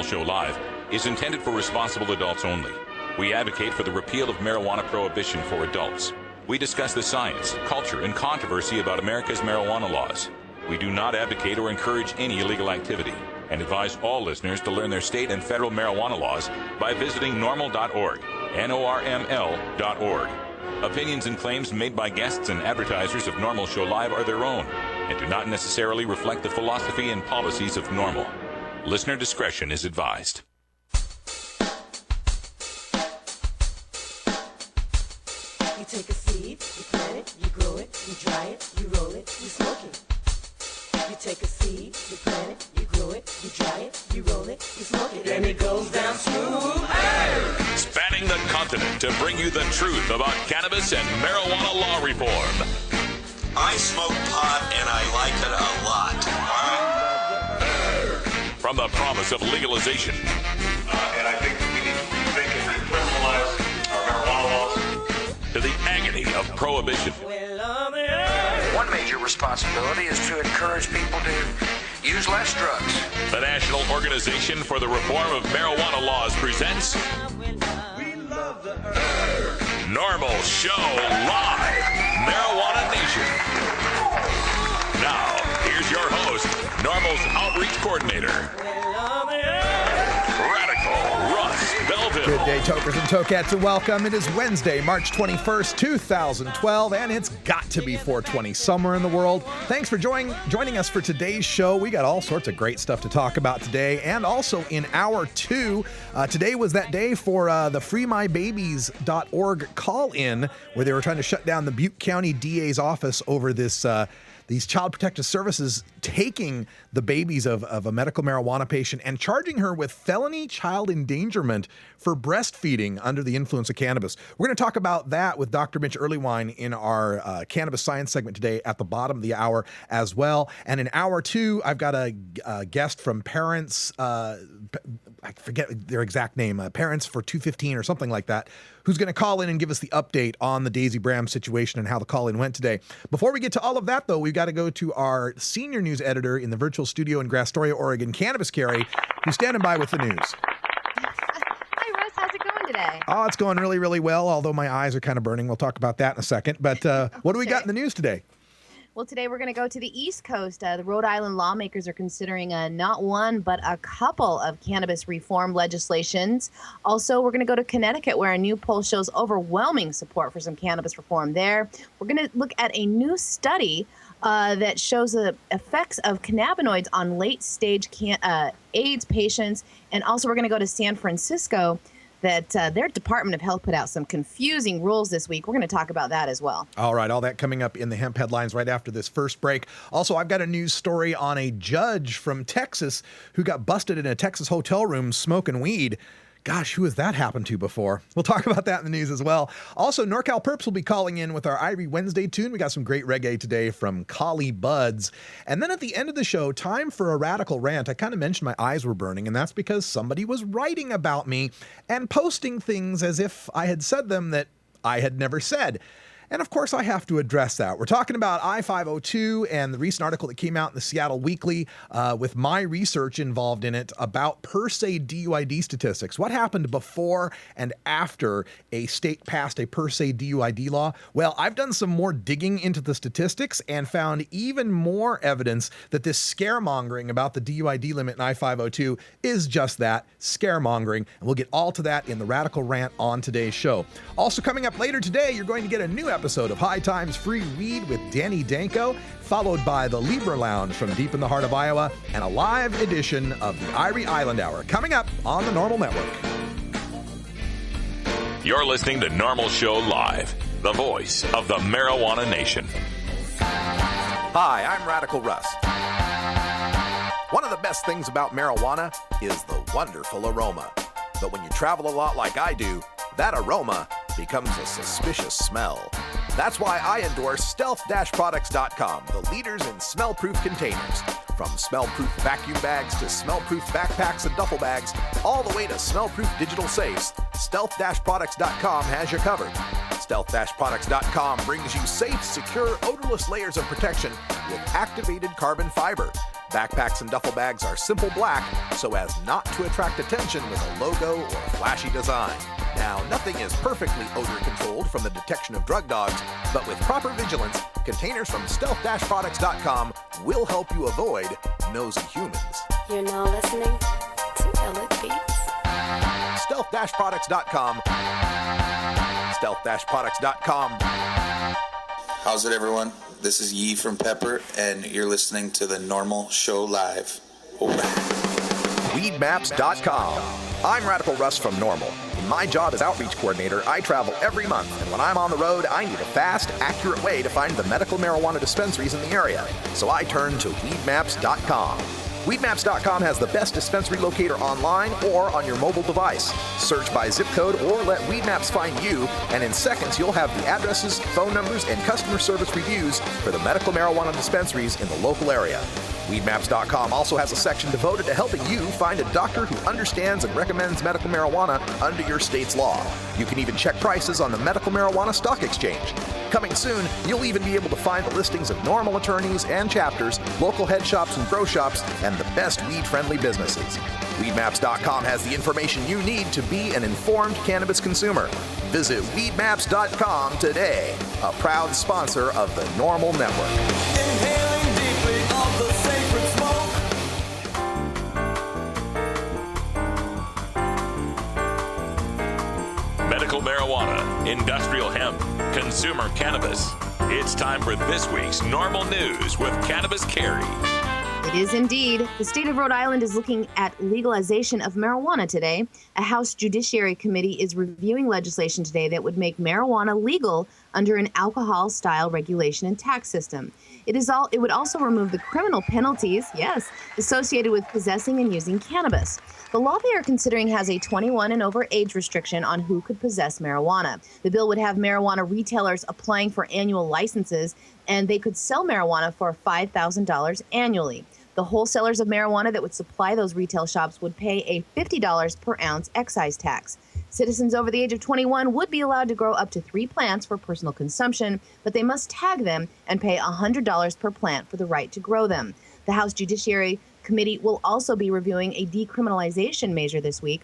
Normal Show Live is intended for responsible adults only. We advocate for the repeal of marijuana prohibition for adults. We discuss the science, culture, and controversy about America's marijuana laws. We do not advocate or encourage any illegal activity and advise all listeners to learn their state and federal marijuana laws by visiting NORML.org, NORML.org. Opinions and claims made by guests and advertisers of Normal Show Live are their own and do not necessarily reflect the philosophy and policies of Normal. Listener discretion is advised. You take a seed, you plant it, you grow it, you dry it, you roll it, you smoke it. You take a seed, you plant it, you grow it, you dry it, you roll it, you smoke it, and it goes down smooth. Hey! Spanning the continent to bring you the truth about cannabis and marijuana law reform. I smoke pot and I like it a lot. From the promise of legalization. And I think we need to rethink and decriminalize our marijuana laws. To the agony of prohibition. One major responsibility is to encourage people to use less drugs. The National Organization for the Reform of Marijuana Laws presents Normal Show Live, Marijuana Nation. Now, here's your host, Normal's Outreach Coordinator, Radical Russ Belville. Good day, tokers and tokets, and welcome. It is Wednesday, March 21st, 2012, and it's got to be 420 somewhere in the world. Thanks for joining us for today's show. We got all sorts of great stuff to talk about today, and also in hour two, today was that day for the FreeMyBabies.org call-in, where they were trying to shut down the Butte County DA's office over this these Child Protective Services taking the babies of a medical marijuana patient and charging her with felony child endangerment for breastfeeding under the influence of cannabis. We're going to talk about that with Dr. Mitch Earlywine in our Cannabis Science segment today at the bottom of the hour as well. And in hour two, I've got a guest from Parents, I forget their exact name, Parents for 215 or something like that, who's going to call in and give us the update on the Daisy Bram situation and how the call-in went today. Before we get to all of that, though, we've got to go to our senior news editor in the virtual studio in Astoria, Oregon, Cannabis Carrie, who's standing by with the news. Hi, Russ. How's it going today? Oh, it's going really, really well, although my eyes are kind of burning. We'll talk about that in a second. But what do we got in the news today? Well, today we're going to go to the East Coast. The Rhode Island lawmakers are considering not one, but a couple of cannabis reform legislations. Also, we're going to go to Connecticut, where a new poll shows overwhelming support for some cannabis reform there. We're going to look at a new study that shows the effects of cannabinoids on late-stage AIDS patients. And also, we're going to go to San Francisco, that their Department of Health put out some confusing rules this week. We're going to talk about that as well. All right, all that coming up in the hemp headlines right after this first break. Also, I've got a news story on a judge from Texas who got busted in a Texas hotel room smoking weed. Gosh, who has that happened to before? We'll talk about that in the news as well. Also, NorCal Perps will be calling in with our Irie Wednesday tune. We got some great reggae today from Collie Buds. And then at the end of the show, time for a radical rant. I kind of mentioned my eyes were burning, and that's because somebody was writing about me and posting things as if I had said them that I had never said. And of course, I have to address that. We're talking about I-502 and the recent article that came out in the Seattle Weekly with my research involved in it about per se DUID statistics. What happened before and after a state passed a per se DUID law? Well, I've done some more digging into the statistics and found even more evidence that this scaremongering about the DUID limit in I-502 is just that, scaremongering. And we'll get all to that in the Radical Rant on today's show. Also coming up later today, you're going to get a new episode of High Times Free Weed with Danny Danko, followed by the Libra Lounge from deep in the heart of Iowa, and a live edition of the Irie Island Hour coming up on the Normal Network. You're listening to Normal Show Live, the voice of the Marijuana Nation. Hi, I'm Radical Russ. One of the best things about marijuana is the wonderful aroma. But when you travel a lot like I do, that aroma becomes a suspicious smell. That's why I endorse stealth-products.com, the leaders in smell-proof containers. From smell-proof vacuum bags to smell-proof backpacks and duffel bags, all the way to smell-proof digital safes, stealth-products.com has you covered. Stealth-products.com brings you safe, secure, odorless layers of protection with activated carbon fiber. Backpacks and duffel bags are simple black so as not to attract attention with a logo or flashy design. Now, nothing is perfectly odor controlled from the detection of drug dogs, but with proper vigilance, containers from stealth-products.com will help you avoid nosy humans. You're now listening to Illit Beats. Stealth-products.com. Stealth-products.com. How's it, everyone? This is Yee from Pepper, and you're listening to the NORML Show Live. Over. Weedmaps.com. I'm Radical Russ from NORML. In my job as outreach coordinator, I travel every month, and when I'm on the road, I need a fast, accurate way to find the medical marijuana dispensaries in the area. So I turn to Weedmaps.com. Weedmaps.com has the best dispensary locator online or on your mobile device. Search by zip code or let Weedmaps find you, and in seconds you'll have the addresses, phone numbers, and customer service reviews for the medical marijuana dispensaries in the local area. Weedmaps.com also has a section devoted to helping you find a doctor who understands and recommends medical marijuana under your state's law. You can even check prices on the Medical Marijuana Stock Exchange. Coming soon, you'll even be able to find the listings of NORML attorneys and chapters, local head shops and grow shops, and the best weed-friendly businesses. Weedmaps.com has the information you need to be an informed cannabis consumer. Visit Weedmaps.com today, a proud sponsor of the NORML Network. Inhaling deeply of the sacred smoke. Medical marijuana, industrial hemp, consumer cannabis. It's time for this week's NORML News with Cannabis Carrie. It is indeed. The state of Rhode Island is looking at legalization of marijuana today. A House Judiciary Committee is reviewing legislation today that would make marijuana legal under an alcohol-style regulation and tax system. It would also remove the criminal penalties, associated with possessing and using cannabis. The law they are considering has a 21 and over age restriction on who could possess marijuana. The bill would have marijuana retailers applying for annual licenses, and they could sell marijuana for $5,000 annually. The wholesalers of marijuana that would supply those retail shops would pay a $50 per ounce excise tax. Citizens over the age of 21 would be allowed to grow up to 3 plants for personal consumption, but they must tag them and pay $100 per plant for the right to grow them. The House Judiciary Committee will also be reviewing a decriminalization measure this week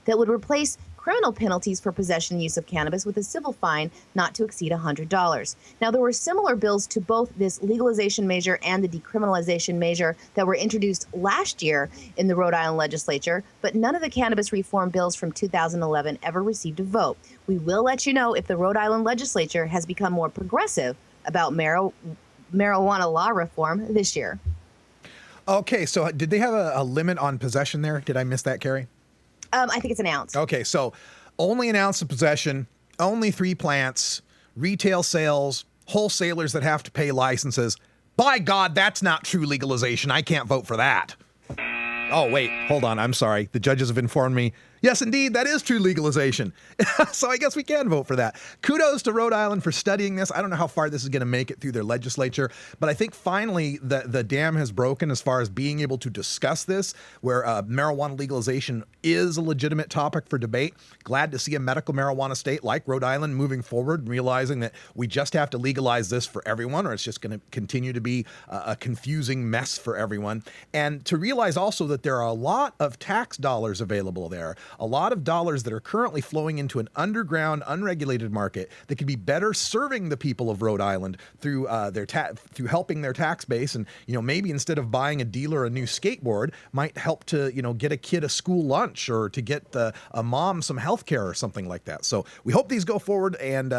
that would replace criminal penalties for possession and use of cannabis with a civil fine not to exceed $100. Now, there were similar bills to both this legalization measure and the decriminalization measure that were introduced last year in the Rhode Island legislature, but none of the cannabis reform bills from 2011 ever received a vote. We will let you know if the Rhode Island legislature has become more progressive about marijuana law reform this year. Okay, so did they have a limit on possession there? Did I miss that, Carrie? I think it's an ounce. Okay, so only an ounce of possession, only 3 plants, retail sales, wholesalers that have to pay licenses. By God, that's not true legalization. I can't vote for that. Oh, wait, hold on. I'm sorry. The judges have informed me. Yes, indeed, that is true legalization. So I guess we can vote for that. Kudos to Rhode Island for studying this. I don't know how far this is going to make it through their legislature, but I think finally the dam has broken as far as being able to discuss this, where marijuana legalization is a legitimate topic for debate. Glad to see a medical marijuana state like Rhode Island moving forward, realizing that we just have to legalize this for everyone, or it's just going to continue to be a confusing mess for everyone. And to realize also that there are a lot of tax dollars available there. A lot of dollars that are currently flowing into an underground, unregulated market that could be better serving the people of Rhode Island through through helping their tax base. And maybe instead of buying a dealer a new skateboard, might help to get a kid a school lunch, or to get a mom some health care or something like that. So we hope these go forward, and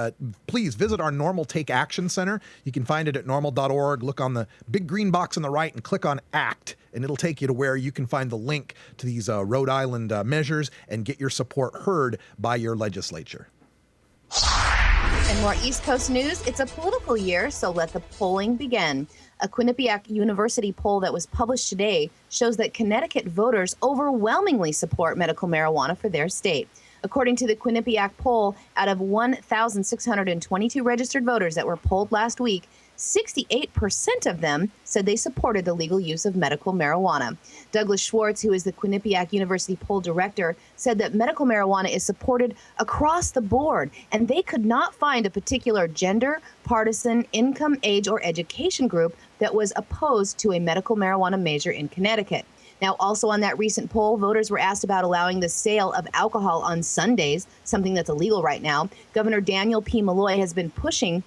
please visit our NORML Take Action Center. You can find it at norml.org. Look on the big green box on the right and click on ACT, and it'll take you to where you can find the link to these Rhode Island measures and get your support heard by your legislature. And more East Coast news. It's a political year, so let the polling begin. A Quinnipiac University poll that was published today shows that Connecticut voters overwhelmingly support medical marijuana for their state. According to the Quinnipiac poll, out of 1,622 registered voters that were polled last week, 68% of them said they supported the legal use of medical marijuana. Douglas Schwartz, who is the Quinnipiac University poll director, said that medical marijuana is supported across the board, and they could not find a particular gender, partisan, income, age, or education group that was opposed to a medical marijuana measure in Connecticut. Now, also on that recent poll, voters were asked about allowing the sale of alcohol on Sundays, something that's illegal right now. Governor Daniel P. Malloy has been pushing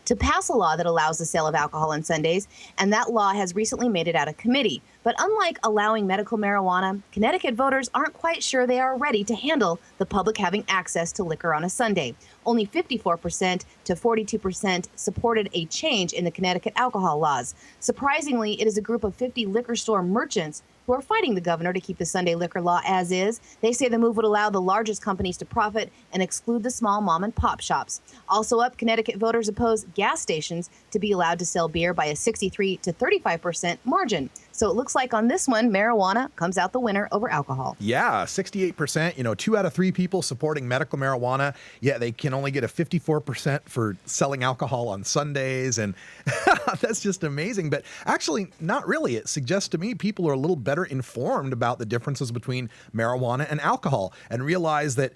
to pass a law that allows the sale of alcohol on Sundays, and that law has recently made it out of committee. But unlike allowing medical marijuana, Connecticut voters aren't quite sure they are ready to handle the public having access to liquor on a Sunday. Only 54% to 42% supported a change in the Connecticut alcohol laws. Surprisingly, it is a group of 50 liquor store merchants who are fighting the governor to keep the Sunday liquor law as is. They say the move would allow the largest companies to profit and exclude the small mom and pop shops. Also up, Connecticut voters oppose gas stations to be allowed to sell beer by a 63 to 35% margin. So it looks like on this one, marijuana comes out the winner over alcohol. Yeah, 68%, 2 out of 3 people supporting medical marijuana. Yeah, they can only get a 54% for selling alcohol on Sundays. And that's just amazing. But actually, not really. It suggests to me people are a little better informed about the differences between marijuana and alcohol and realize that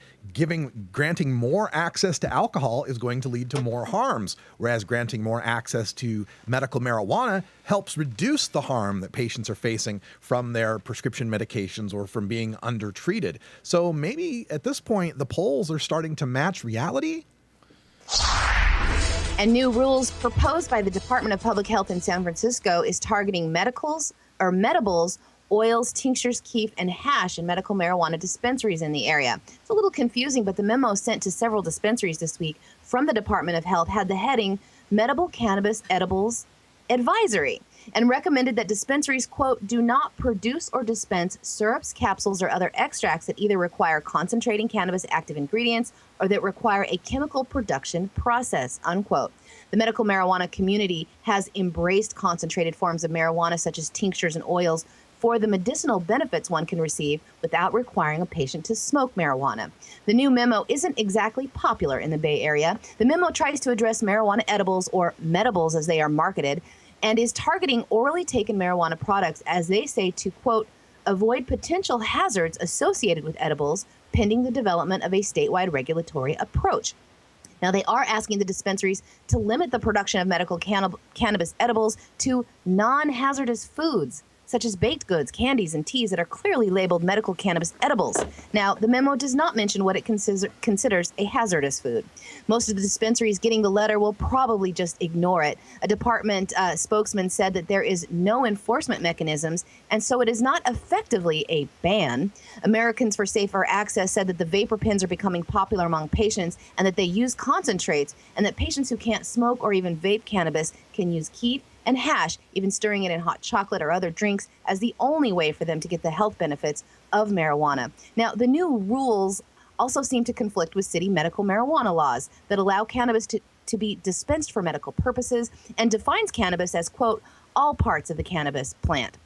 granting more access to alcohol is going to lead to more harms, whereas granting more access to medical marijuana helps reduce the harm that patients are facing from their prescription medications or from being undertreated. So maybe at this point, the polls are starting to match reality. And new rules proposed by the Department of Public Health in San Francisco is targeting medibles, oils, tinctures, keef, and hash in medical marijuana dispensaries in the area. It's a little confusing, but the memo sent to several dispensaries this week from the Department of Health had the heading Medical Cannabis Edibles Advisory and recommended that dispensaries, quote, do not produce or dispense syrups, capsules, or other extracts that either require concentrating cannabis active ingredients or that require a chemical production process, unquote. The medical marijuana community has embraced concentrated forms of marijuana such as tinctures and oils for the medicinal benefits one can receive without requiring a patient to smoke marijuana. The new memo isn't exactly popular in the Bay Area. The memo tries to address marijuana edibles, or medibles as they are marketed, and is targeting orally taken marijuana products, as they say, to, quote, avoid potential hazards associated with edibles pending the development of a statewide regulatory approach. Now, they are asking the dispensaries to limit the production of medical cannabis edibles to non-hazardous foods, such as baked goods, candies, and teas that are clearly labeled medical cannabis edibles. Now, the memo does not mention what it considers a hazardous food. Most of the dispensaries getting the letter will probably just ignore it. A department spokesman said that there is no enforcement mechanisms, and so it is not effectively a ban. Americans for Safer Access said that the vapor pens are becoming popular among patients and that they use concentrates, and that patients who can't smoke or even vape cannabis can use keef and hash, even stirring it in hot chocolate or other drinks, as the only way for them to get the health benefits of marijuana. Now, the new rules also seem to conflict with city medical marijuana laws that allow cannabis to be dispensed for medical purposes and defines cannabis as, quote, all parts of the cannabis plant.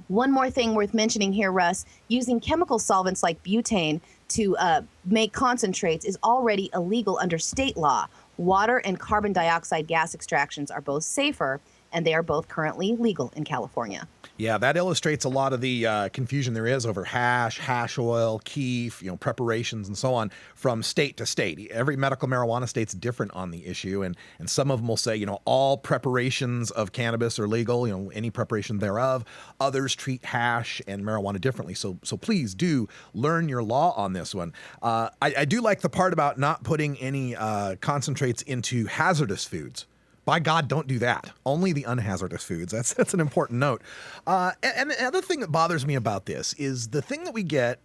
One more thing worth mentioning here, Russ, using chemical solvents like butane to make concentrates is already illegal under state law. Water and carbon dioxide gas extractions are both safer, and they are both currently legal in California. Yeah, that illustrates a lot of the confusion there is over hash oil, keef, preparations and so on from state to state. Every medical marijuana state's different on the issue, and some of them will say, all preparations of cannabis are legal, any preparation thereof. Others treat hash and marijuana differently. So please do learn your law on this one. I do like the part about not putting any concentrates into hazardous foods. By God, don't do that. Only the unhazardous foods. That's an important note. And the other thing that bothers me about this is the thing that we get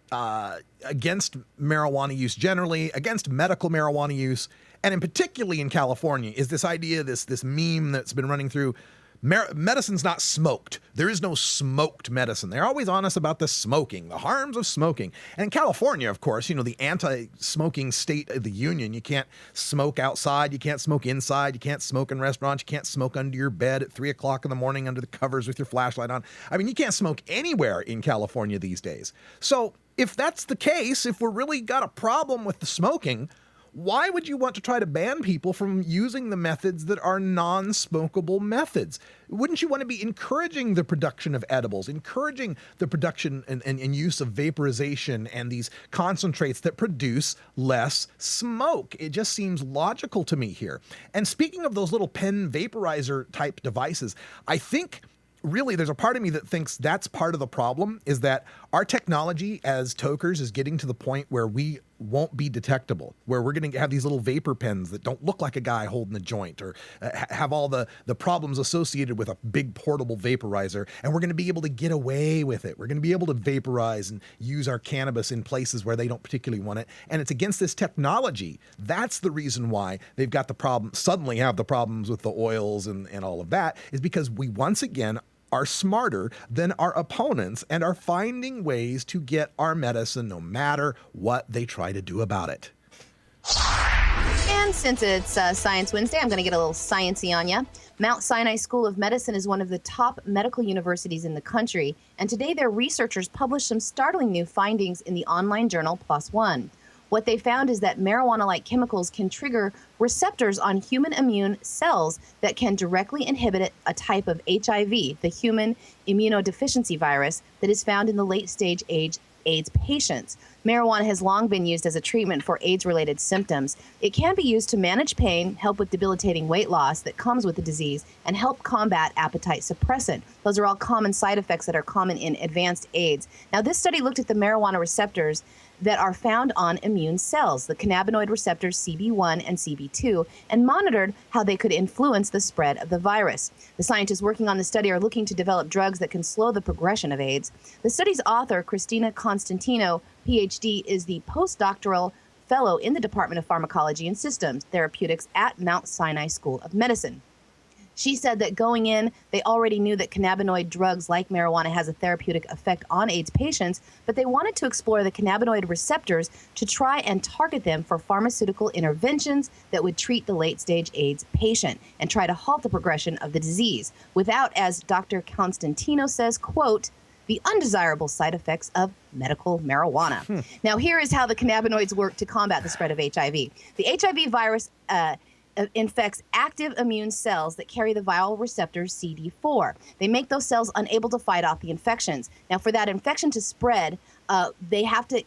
against marijuana use generally, against medical marijuana use, and in particularly in California, is this idea, this meme that's been running through. Medicine's not smoked. There is no smoked medicine. They're always honest about the smoking, the harms of smoking. And in California, of course, the anti-smoking state of the union, you can't smoke outside, you can't smoke inside, you can't smoke in restaurants, you can't smoke under your bed at 3 o'clock in the morning under the covers with your flashlight on. I mean, you can't smoke anywhere in California these days. So if that's the case, if we're really got a problem with the smoking, why would you want to try to ban people from using the methods that are non-smokable methods? Wouldn't you want to be encouraging the production of edibles, encouraging the production and use of vaporization and these concentrates that produce less smoke? It just seems logical to me here. And speaking of those little pen vaporizer type devices, I think really there's a part of me that thinks that's part of the problem, is that our technology as tokers is getting to the point where we won't be detectable, where we're going to have these little vapor pens that don't look like a guy holding a joint, or have all the problems associated with a big portable vaporizer, and we're going to be able to get away with it. We're going to be able to vaporize and use our cannabis in places where they don't particularly want it, and it's against this technology. That's the reason why they've got the problem, suddenly have the problems with the oils and all of that, is because we once again are smarter than our opponents and are finding ways to get our medicine no matter what they try to do about it. And since it's Science Wednesday, I'm going to get a little sciencey on you. Mount Sinai School of Medicine is one of the top medical universities in the country, and today their researchers published some startling new findings in the online journal PLOS ONE. What they found is that marijuana-like chemicals can trigger receptors on human immune cells that can directly inhibit a type of HIV, the human immunodeficiency virus, that is found in the late-stage AIDS patients. Marijuana has long been used as a treatment for AIDS-related symptoms. It can be used to manage pain, help with debilitating weight loss that comes with the disease, and help combat appetite suppressant. Those are all common side effects that are common in advanced AIDS. Now, this study looked at the marijuana receptors that are found on immune cells, the cannabinoid receptors CB1 and CB2, and monitored how they could influence the spread of the virus. The scientists working on the study are looking to develop drugs that can slow the progression of AIDS. The study's author, Christina Constantino, PhD, is the postdoctoral fellow in the Department of Pharmacology and Systems Therapeutics at Mount Sinai School of Medicine. She said that going in, they already knew that cannabinoid drugs like marijuana has a therapeutic effect on AIDS patients, but they wanted to explore the cannabinoid receptors to try and target them for pharmaceutical interventions that would treat the late-stage AIDS patient and try to halt the progression of the disease without, as Dr. Constantino says, quote, the undesirable side effects of medical marijuana. Now, here is how the cannabinoids work to combat the spread of HIV. The HIV virus infects active immune cells that carry the viral receptor CD4. They make those cells unable to fight off the infections. Now, for that infection to spread, they have to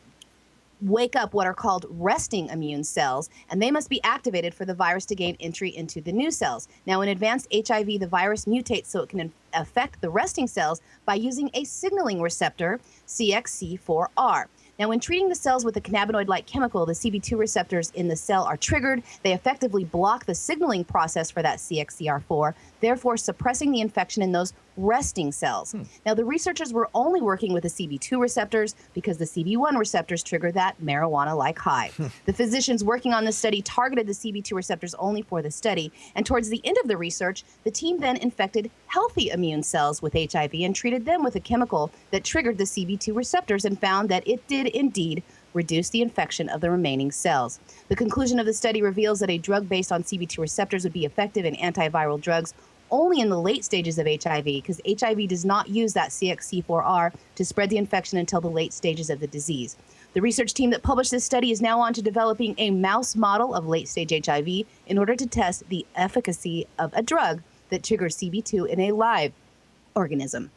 wake up what are called resting immune cells, and they must be activated for the virus to gain entry into the new cells. Now, in advanced HIV, the virus mutates so it can affect the resting cells by using a signaling receptor, CXC4R. Now, when treating the cells with a cannabinoid-like chemical, the CB2 receptors in the cell are triggered. They effectively block the signaling process for that CXCR4, therefore suppressing the infection in those resting cells. Now, the researchers were only working with the CB2 receptors because the CB1 receptors trigger that marijuana-like high. The physicians working on this study targeted the CB2 receptors only for the study, and towards the end of the research, the team then infected healthy immune cells with HIV and treated them with a chemical that triggered the CB2 receptors and found that it did indeed reduce the infection of the remaining cells. The conclusion of the study reveals that a drug based on CB2 receptors would be effective in antiviral drugs only in the late stages of HIV, because HIV does not use that CXC4R to spread the infection until the late stages of the disease. The research team that published this study is now on to developing a mouse model of late-stage HIV in order to test the efficacy of a drug that triggers CB2 in a live organism.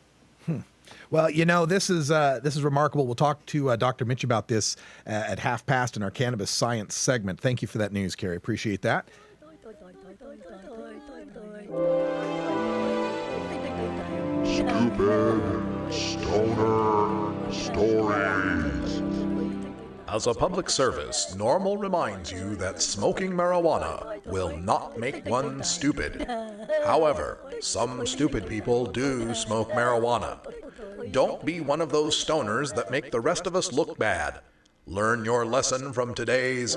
Well, you know, this is remarkable. We'll talk to Dr. Mitch about this at 5:30 in our Cannabis Science segment. Thank you for that news, Carrie. Appreciate that. Stupid Stoner Stories. As a public service, NORML reminds you that smoking marijuana will not make one stupid. However, some stupid people do smoke marijuana. Don't be one of those stoners that make the rest of us look bad. Learn your lesson from today's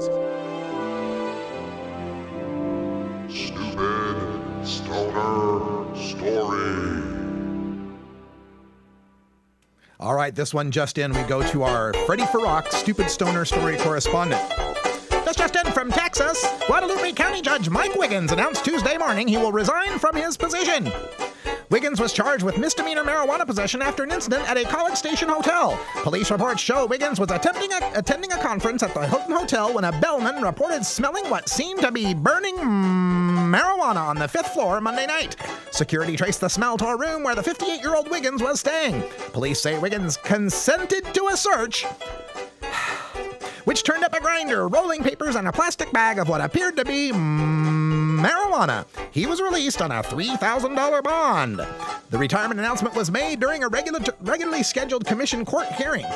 Stupid Stoner Story. All right, this one just in. We go to our Freddie Farrock Stupid Stoner Story correspondent. This just in from Texas. Guadalupe County Judge Mike Wiggins announced Tuesday morning he will resign from his position. Wiggins was charged with misdemeanor marijuana possession after an incident at a College Station hotel. Police reports show Wiggins was attending a conference at the Hilton Hotel when a bellman reported smelling what seemed to be burning marijuana on the 5th floor Monday night. Security traced the smell to a room where the 58-year-old Wiggins was staying. Police say Wiggins consented to a search, which turned up a grinder, rolling papers, and a plastic bag of what appeared to be marijuana. He was released on a $3,000 bond. The retirement announcement was made during a regularly scheduled commission court hearing.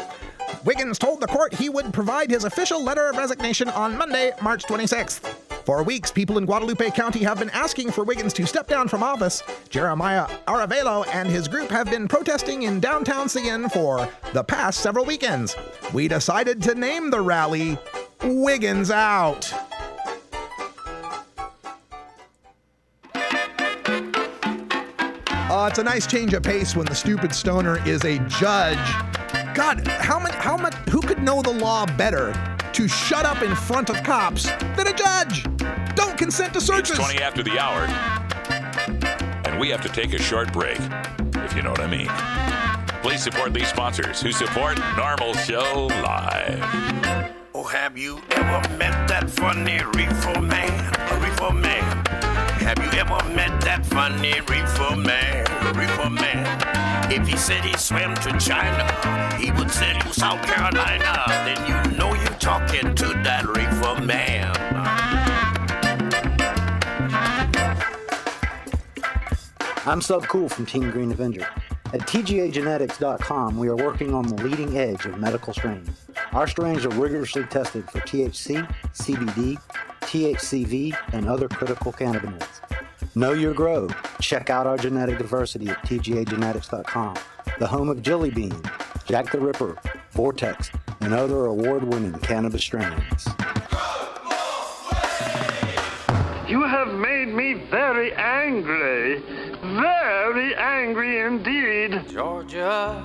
Wiggins told the court he would provide his official letter of resignation on Monday, March 26th. For weeks, people in Guadalupe County have been asking for Wiggins to step down from office. Jeremiah Aravelo and his group have been protesting in downtown Seguin for the past several weekends. We decided to name the rally Wiggins Out. It's a nice change of pace when the stupid stoner is a judge. God, how much, who could know the law better to shut up in front of cops than a judge? Don't consent to searches. It's 20 after the hour, and we have to take a short break, if you know what I mean. Please support these sponsors who support Normal Show Live. Oh, have you ever met that funny reefer man? A reefer man. Have you ever met that funny reefer man? A reefer man. If he said he swam to China, he would sell you South Carolina. Then you know you're talking to that reefer man. I'm Sub Cool from Team Green Avenger. At TGAgenetics.com, we are working on the leading edge of medical strains. Our strains are rigorously tested for THC, CBD, THCV, and other critical cannabinoids. Know your grow. Check out our genetic diversity at TGAgenetics.com, the home of Jelly Bean, Jack the Ripper, Vortex, and other award-winning cannabis strains. You have made me very angry indeed. Georgia.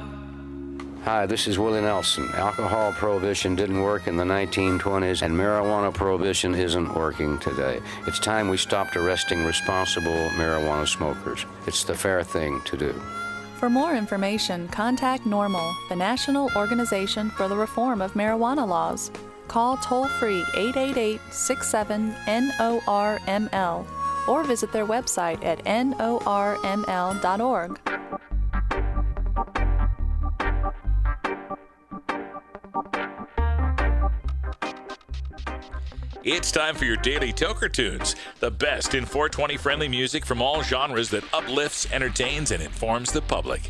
Hi, this is Willie Nelson. Alcohol prohibition didn't work in the 1920s, and marijuana prohibition isn't working today. It's time we stopped arresting responsible marijuana smokers. It's the fair thing to do. For more information, contact NORML, the National Organization for the Reform of Marijuana Laws. Call toll-free 888-67-NORML or visit their website at norml.org. It's time for your daily Toker Tunes, the best in 420 friendly music from all genres that uplifts, entertains, and informs the public.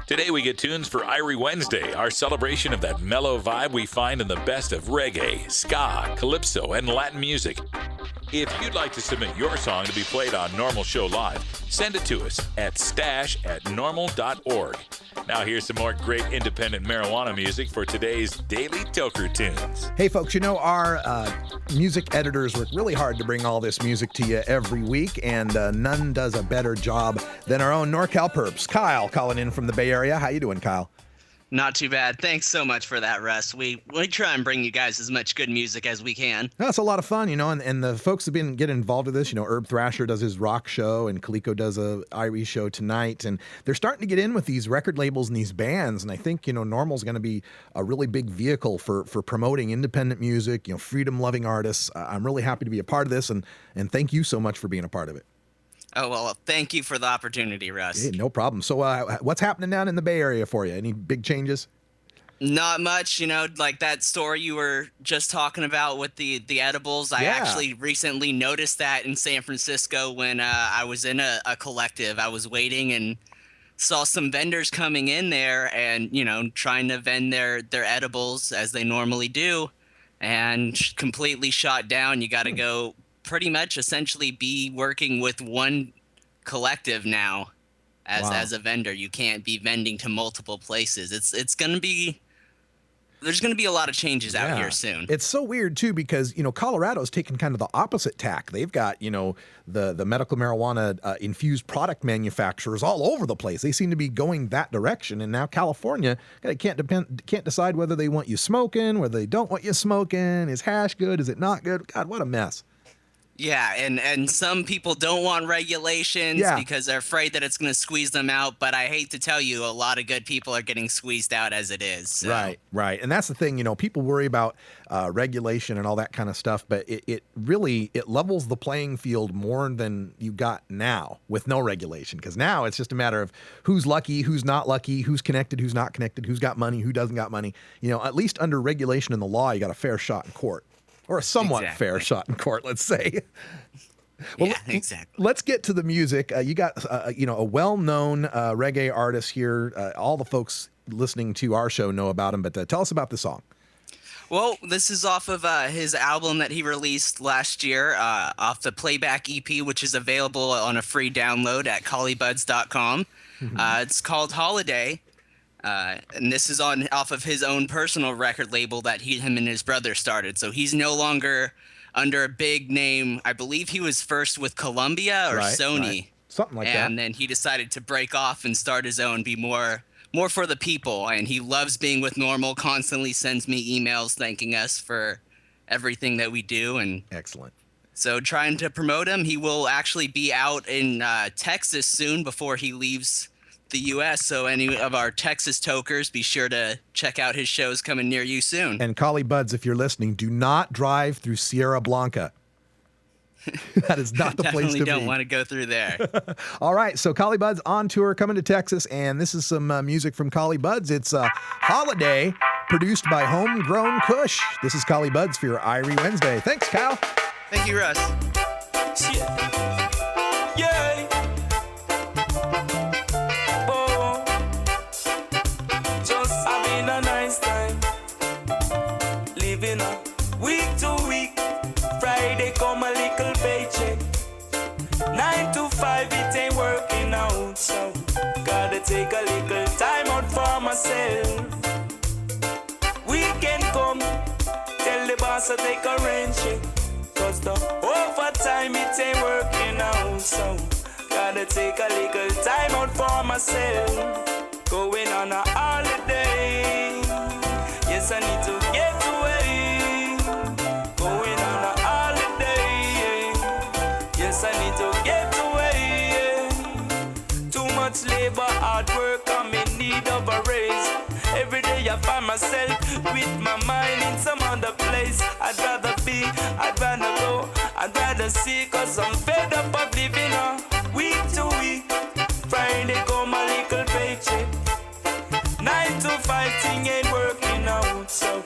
Today we get tunes for Irie Wednesday, our celebration of that mellow vibe we find in the best of reggae, ska, calypso, and Latin music. If you'd like to submit your song to be played on Normal Show Live, send it to us at stash@normal.org. Now here's some more great independent marijuana music for today's Daily Toker Tunes. Hey folks, you know our music editors work really hard to bring all this music to you every week, and none does a better job than our own NorCal Perps. Kyle calling in from the Bay Area. How you doing, Kyle? Not too bad. Thanks so much for that, Russ. We try and bring you guys as much good music as we can. That's a lot of fun, you know, and the folks have been getting involved with this. You know, Herb Thrasher does his rock show, and Kaliko does a Irie show tonight, and they're starting to get in with these record labels and these bands, and I think, you know, NORML's going to be a really big vehicle for promoting independent music, you know, freedom-loving artists. I'm really happy to be a part of this, and thank you so much for being a part of it. Oh, well, thank you for the opportunity, Russ. Hey, no problem. So what's happening down in the Bay Area for you? Any big changes? Not much, you know, like that story you were just talking about with the edibles. I actually recently noticed that in San Francisco when I was in a collective. I was waiting and saw some vendors coming in there and, you know, trying to vend their edibles as they normally do, and completely shot down. You got to go pretty much essentially be working with one collective now as a vendor. You can't be vending to multiple places. It's going to be, there's going to be a lot of changes out here soon. It's so weird too, because, you know, Colorado's taken kind of the opposite tack. They've got, you know, the medical marijuana infused product manufacturers all over the place. They seem to be going that direction. And now California can't decide whether they want you smoking, whether they don't want you smoking. Is hash good? Is it not good? God, what a mess. Yeah, and some people don't want regulations because they're afraid that it's going to squeeze them out. But I hate to tell you, a lot of good people are getting squeezed out as it is. So. Right. And that's the thing, people worry about regulation and all that kind of stuff, but it really levels the playing field more than you got now with no regulation. Because now it's just a matter of who's lucky, who's not lucky, who's connected, who's not connected, who's got money, who doesn't got money. At least under regulation in the law, you got a fair shot in court. Or a somewhat fair shot in court, let's say. Well, yeah, exactly. Let's get to the music. You got, a well-known reggae artist here. All the folks listening to our show know about him, but tell us about the song. Well, this is off of his album that he released last year, off the Playback EP, which is available on a free download at collybuds.com. It's called Holiday. And this is off of his own personal record label that him and his brother started. So he's no longer under a big name. I believe he was first with Columbia or Sony. Right. Something like that. And then he decided to break off and start his own, be more for the people. And he loves being with NORML, constantly sends me emails thanking us for everything that we do. And excellent. So trying to promote him. He will actually be out in Texas soon before he leaves the U.S. So any of our Texas tokers, be sure to check out his shows coming near you soon. And Collie Buds, if you're listening, do not drive through Sierra Blanca. That is not the place to be. Definitely don't want to go through there. All right, so Collie Buds on tour, coming to Texas, and this is some music from Collie Buds. It's Holiday, produced by Homegrown Kush. This is Collie Buds for your Irie Wednesday. Thanks, Kyle. Thank you, Russ. Yeah. A nice time, living up week to week. Friday come a little paycheck. 9 to 5 it ain't working out, so gotta take a little time out for myself. Weekend come, tell the boss to take a rain check. Cause the overtime it ain't working out, so gotta take a little time out for myself. Going on a holiday, yes I need to get away. Going on a holiday, yes I need to get away. Too much labor, hard work, I'm in need of a raise. Every day I find myself with my mind in some other place. I'd rather go, I'd rather see. Cause I'm fed up of living week to week. Friday come a little paycheck. 9 to 5 thing ain't working out, so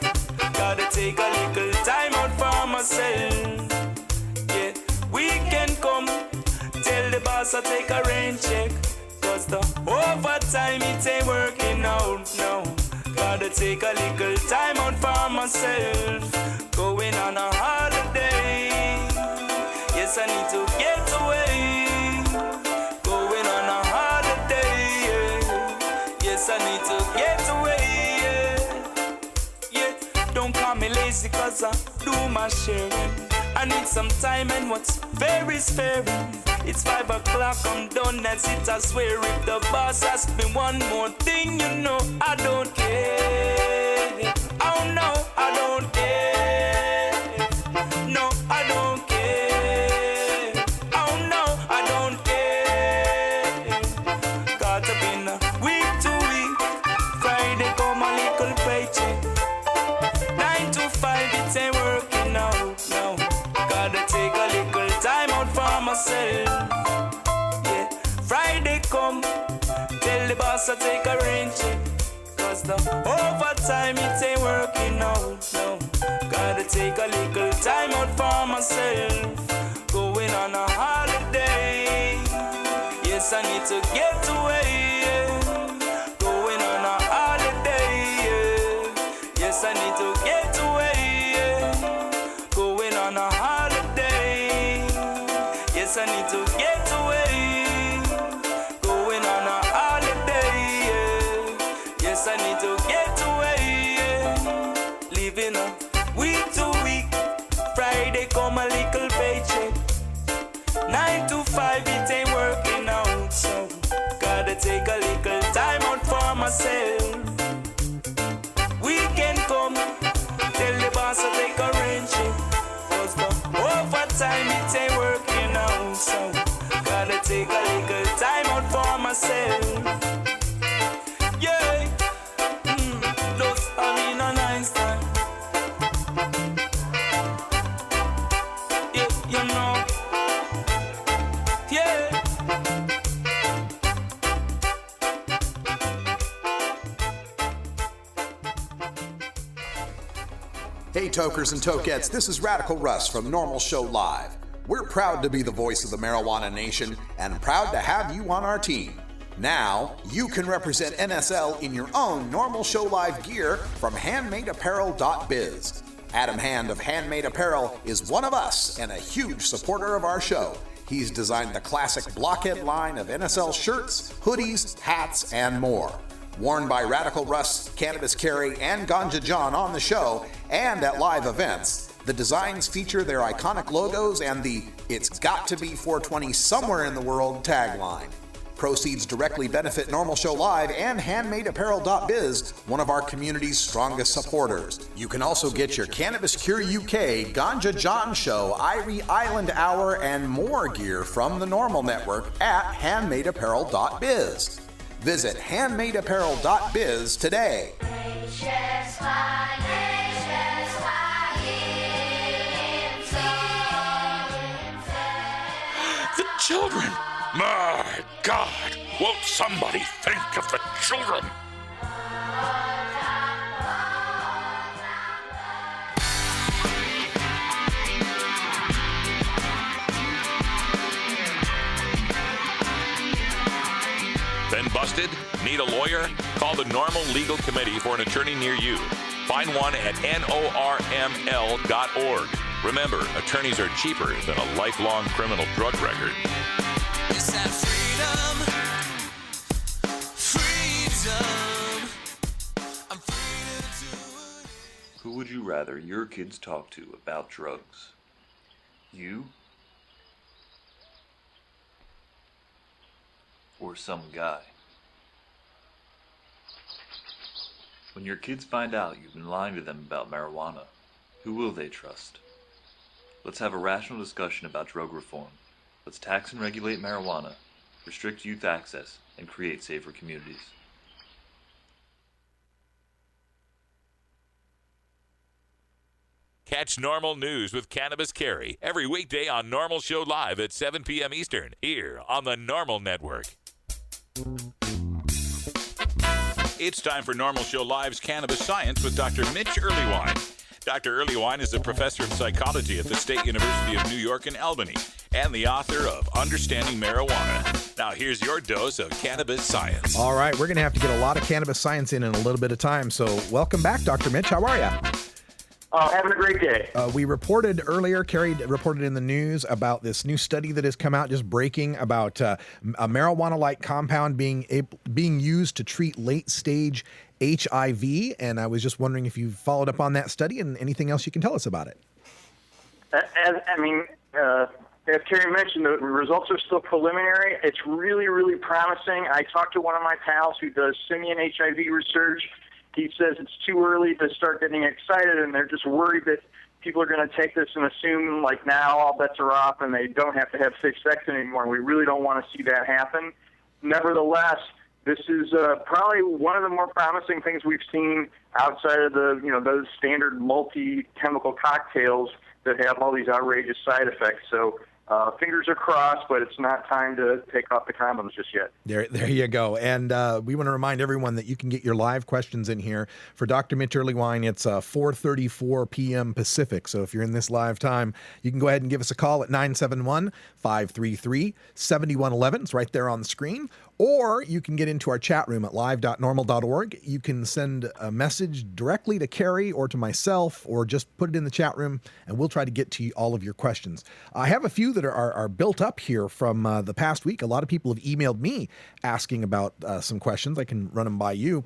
gotta take a little time out for myself. Yeah, weekend come, tell the boss I take a rain check. Cause the overtime it ain't working out, no. Gotta take a little time out for myself. Going on a holiday, yes I need to get away. Going on a holiday, yes I need to get away. Yeah, don't call me lazy cause I do my sharing. I need some time and what's fair is fair. It's 5 o'clock, I'm done, that's it, I swear. If the boss asks me one more thing, you know I don't care. Oh no, I don't care. No, I don't care. Oh no, I don't care. Got up in a week to week. Friday come a little paycheck. 9 to 5 it ain't working out, no. Gotta take a little time out for myself. Yeah, Friday come, tell the boss I take a rain check. Cause the overtime it ain't working out, no. Gotta take a little time out for myself. Going on a holiday, yes I need to get away. Going on a holiday, yes I need to get away. Going on a holiday, yes I need to get away. Going on a holiday, yes I need to get away. Living up week to week. Friday come a little paycheck. 9 to 5 it ain't working out, so gotta take a little time out for myself. Weekend come, tell the boss to take a rain check. Cause the overtime it ain't Hey, tokers and tokettes, this is Radical Russ from NORML Show Live. We're proud to be the voice of the marijuana nation and proud to have you on our team. Now, you can represent NSL in your own NORML Show Live gear from handmadeapparel.biz. Adam Hand of Handmade Apparel is one of us and a huge supporter of our show. He's designed the classic blockhead line of NSL shirts, hoodies, hats, and more. Worn by Radical Russ, Cannabis Carry, and Ganja John on the show and at live events, the designs feature their iconic logos and the "It's got to be 420 somewhere in the world" tagline. Proceeds directly benefit NORML Show Live and HandmadeApparel.biz, one of our community's strongest supporters. You can also get your Cannabis Cure UK, Ganja John Show, Irie Island Hour, and more gear from the NORML Network at HandmadeApparel.biz. Visit HandmadeApparel.biz today. The children! My God! Won't somebody think of the children? Been busted? Need a lawyer? Call the NORML Legal Committee for an attorney near you. Find one at norml.org. Remember, attorneys are cheaper than a lifelong criminal drug record. It's that freedom. I'm free to. Who would you rather your kids talk to about drugs? You? Or some guy? When your kids find out you've been lying to them about marijuana, who will they trust? Let's have a rational discussion about drug reform. Let's tax and regulate marijuana, restrict youth access, and create safer communities. Catch NORML News with Cannabis Carry every weekday on NORML Show Live at 7 p.m. Eastern, here on the NORML Network. It's time for NORML Show Live's Cannabis Science with Dr. Mitch Earlywine. Dr. Earlywine is a professor of psychology at the State University of New York in Albany and the author of Understanding Marijuana. Now here's your dose of cannabis science. All right, we're going to have to get a lot of cannabis science in a little bit of time. So welcome back, Dr. Mitch. How are you? Having a great day. We reported earlier, Carrie reported in the news about this new study that has come out just breaking about a marijuana-like compound being used to treat late-stage HIV. And I was just wondering if you followed up on that study and anything else you can tell us about it. As Carrie mentioned, the results are still preliminary. It's really, really promising. I talked to one of my pals who does simian HIV research. He says it's too early to start getting excited, and they're just worried that people are going to take this and assume, like, now all bets are off and they don't have to have safe sex anymore. We really don't want to see that happen. Nevertheless, this is probably one of the more promising things we've seen outside of those standard multi-chemical cocktails that have all these outrageous side effects. So fingers are crossed, but it's not time to take off the condoms just yet. There you go. And we want to remind everyone that you can get your live questions in here. For Dr. Mitch Earlywine, it's 4:34 p.m. Pacific. So if you're in this live time, you can go ahead and give us a call at 971-533-7111. It's right there on the screen. Or you can get into our chat room at live.norml.org. You can send a message directly to Carrie or to myself, or just put it in the chat room, and we'll try to get to all of your questions. I have a few that are built up here from the past week. A lot of people have emailed me asking about some questions. I can run them by you.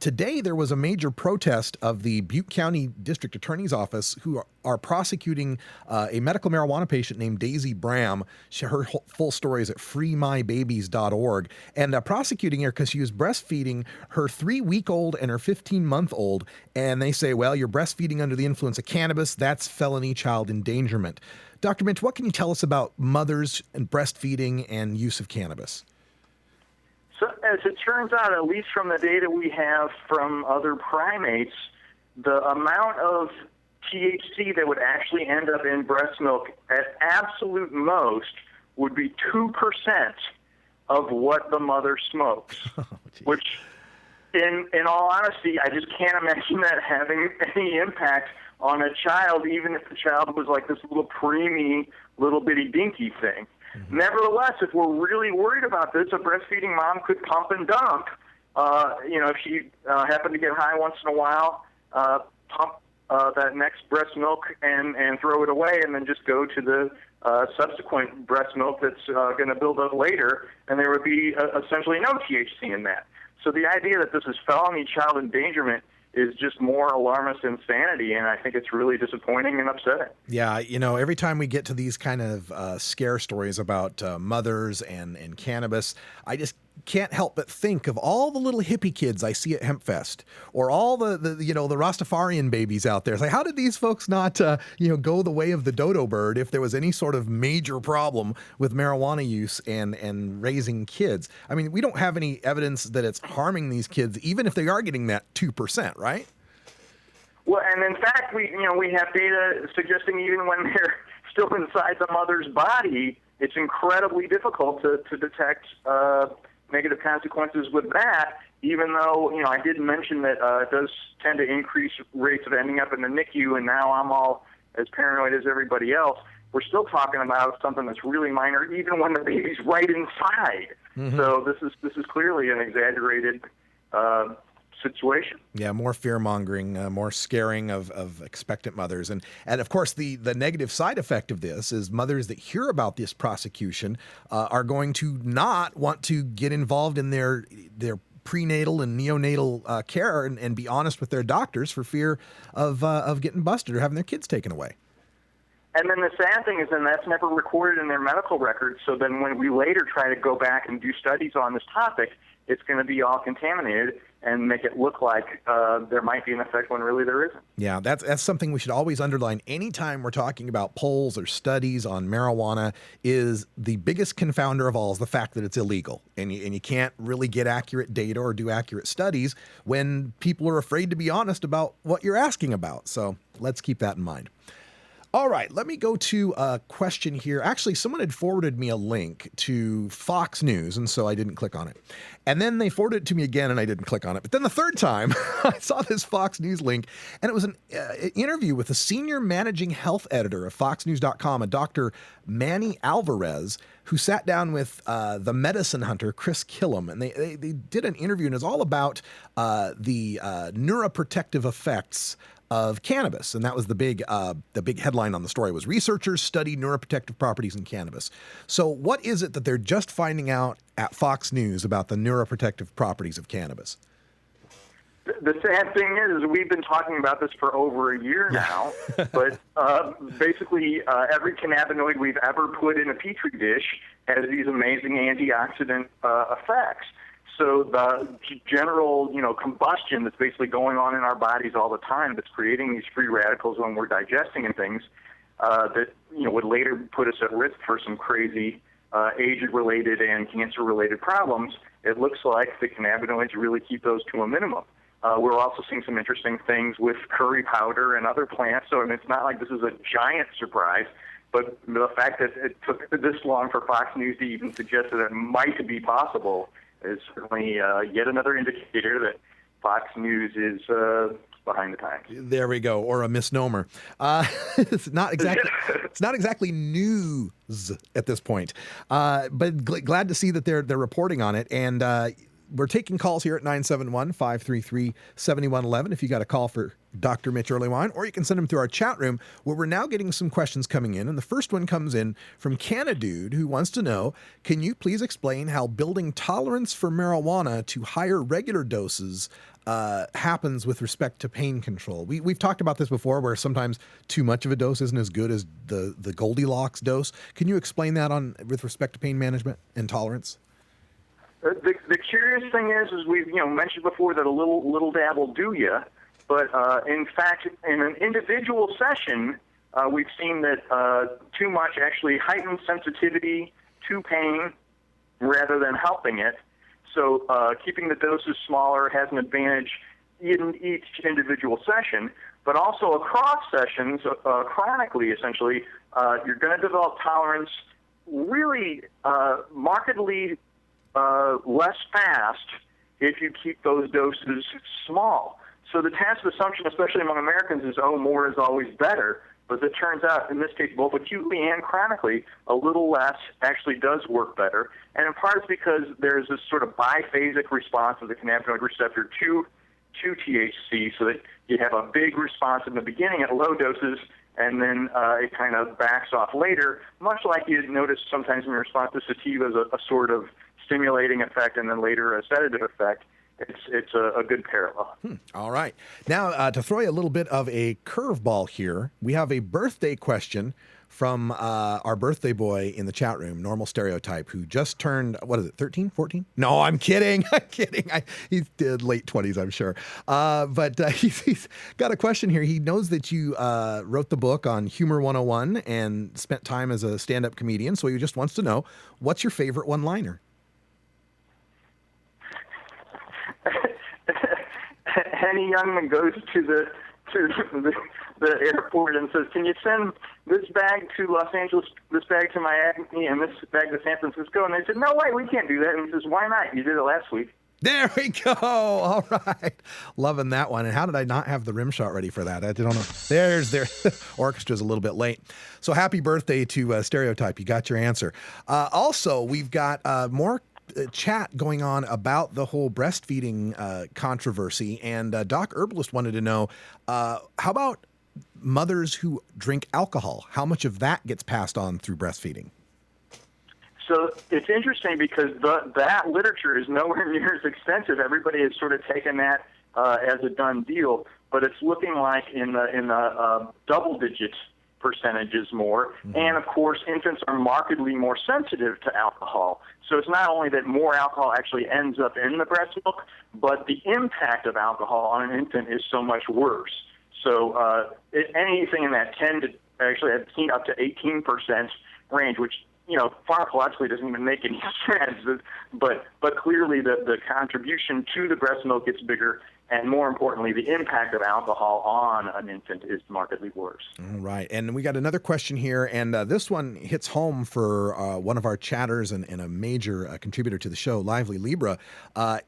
Today, there was a major protest of the Butte County District Attorney's Office, who are prosecuting a medical marijuana patient named Daisy Bram. Her full story is at freemybabies.org. And prosecuting her because she was breastfeeding her 3-week-old and her 15-month-old. And they say, well, you're breastfeeding under the influence of cannabis. That's felony child endangerment. Dr. Mitch, what can you tell us about mothers and breastfeeding and use of cannabis? So as it turns out, at least from the data we have from other primates, the amount of THC that would actually end up in breast milk at absolute most would be 2% of what the mother smokes, which in all honesty, I just can't imagine that having any impact on a child, even if the child was like this little preemie, little bitty dinky thing. Nevertheless, if we're really worried about this, a breastfeeding mom could pump and dump. If she happened to get high once in a while, pump that next breast milk and throw it away, and then just go to the subsequent breast milk that's going to build up later, and there would be essentially no THC in that. So the idea that this is felony child endangerment is just more alarmist insanity, and I think it's really disappointing and upsetting. Yeah, every time we get to these kind of scare stories about mothers and cannabis, I just can't help but think of all the little hippie kids I see at HempFest, or all the Rastafarian babies out there. It's like, how did these folks not go the way of the dodo bird if there was any sort of major problem with marijuana use and raising kids? I mean, we don't have any evidence that it's harming these kids, even if they are getting that 2%, right? Well, and in fact, we have data suggesting even when they're still inside the mother's body, it's incredibly difficult to detect negative consequences with that, even though, I did mention that it does tend to increase rates of ending up in the NICU, and now I'm all as paranoid as everybody else. We're still talking about something that's really minor, even when the baby's right inside. Mm-hmm. So this is clearly an exaggerated situation. Yeah, more fear-mongering, more scaring of expectant mothers. And of course, the negative side effect of this is mothers that hear about this prosecution are going to not want to get involved in their prenatal and neonatal care and be honest with their doctors for fear of getting busted or having their kids taken away. And then the sad thing is then that's never recorded in their medical records, so then when we later try to go back and do studies on this topic, it's going to be all contaminated and make it look like there might be an effect when really there isn't. Yeah, that's something we should always underline anytime we're talking about polls or studies on marijuana. Is the biggest confounder of all is the fact that it's illegal, and you can't really get accurate data or do accurate studies when people are afraid to be honest about what you're asking about. So let's keep that in mind. All right, let me go to a question here. Actually, someone had forwarded me a link to Fox News, and so I didn't click on it. And then they forwarded it to me again, and I didn't click on it. But then the third time, I saw this Fox News link, and it was an interview with the senior managing health editor of FoxNews.com, a Dr. Manny Alvarez, who sat down with the medicine hunter, Chris Killam. And they did an interview, and it's all about the neuroprotective effects of cannabis, and that was the big headline on the story was researchers study neuroprotective properties in cannabis. So what is it that they're just finding out at Fox News about the neuroprotective properties of cannabis? The sad thing is we've been talking about this for over a year now, but basically every cannabinoid we've ever put in a petri dish has these amazing antioxidant effects. So the general, combustion that's basically going on in our bodies all the time that's creating these free radicals when we're digesting and things that, would later put us at risk for some crazy age-related and cancer-related problems, it looks like the cannabinoids really keep those to a minimum. We're also seeing some interesting things with curry powder and other plants, so it's not like this is a giant surprise, but the fact that it took this long for Fox News to even suggest that it might be possible is certainly yet another indicator that Fox News is behind the times. There we go, or a misnomer. It's not exactly news at this point, but glad to see that they're reporting on it. And we're taking calls here at 971-533-7111 if you got a call for Dr. Mitch Earlywine, or you can send them through our chat room where we're now getting some questions coming in. And the first one comes in from Canadude, who wants to know, can you please explain how building tolerance for marijuana to higher regular doses happens with respect to pain control? We've talked about this before, where sometimes too much of a dose isn't as good as the Goldilocks dose. Can you explain that with respect to pain management and tolerance? The curious thing is we've mentioned before that a little dab will do you, but in fact, in an individual session, we've seen that too much actually heightens sensitivity to pain rather than helping it. So keeping the doses smaller has an advantage in each individual session, but also across sessions, chronically, essentially, you're going to develop tolerance really markedly less fast if you keep those doses small. So the tacit assumption, especially among Americans, is, more is always better. But it turns out, in this case, both acutely and chronically, a little less actually does work better. And in part it's because there's this sort of biphasic response of the cannabinoid receptor to THC, so that you have a big response in the beginning at low doses, and then it kind of backs off later, much like you notice sometimes in response to sativa as a sort of stimulating effect and then later a sedative effect. It's a good parallel. All right. Now, to throw you a little bit of a curveball here, we have a birthday question from our birthday boy in the chat room, Normal Stereotype, who just turned, 13, 14? No, I'm kidding. I'm kidding. He's late 20s, I'm sure. But he's got a question here. He knows that you wrote the book on Humor 101 and spent time as a stand-up comedian, so he just wants to know, what's your favorite one-liner? Henny Youngman goes to the airport and says, "Can you send this bag to Los Angeles, this bag to Miami, and this bag to San Francisco?" And they said, "No way, we can't do that." And he says, "Why not? You did it last week." There we go. All right. Loving that one. And how did I not have the rim shot ready for that? I don't know. There's orchestra's a little bit late. So happy birthday to Stereotype. You got your answer. Also, we've got more chat going on about the whole breastfeeding controversy, and Doc Herbalist wanted to know, how about mothers who drink alcohol? How much of that gets passed on through breastfeeding? So it's interesting because that literature is nowhere near as extensive. Everybody has sort of taken that as a done deal, but it's looking like in the double digits percentages more. And of course, infants are markedly more sensitive to alcohol. So it's not only that more alcohol actually ends up in the breast milk, but the impact of alcohol on an infant is so much worse. So anything in that 10 to actually I've seen up to 18% range, which pharmacologically doesn't even make any sense. But clearly the contribution to the breast milk gets bigger, and more importantly, the impact of alcohol on an infant is markedly worse. All right. And we got another question here, and this one hits home for one of our chatters and a major contributor to the show, Lively Libra,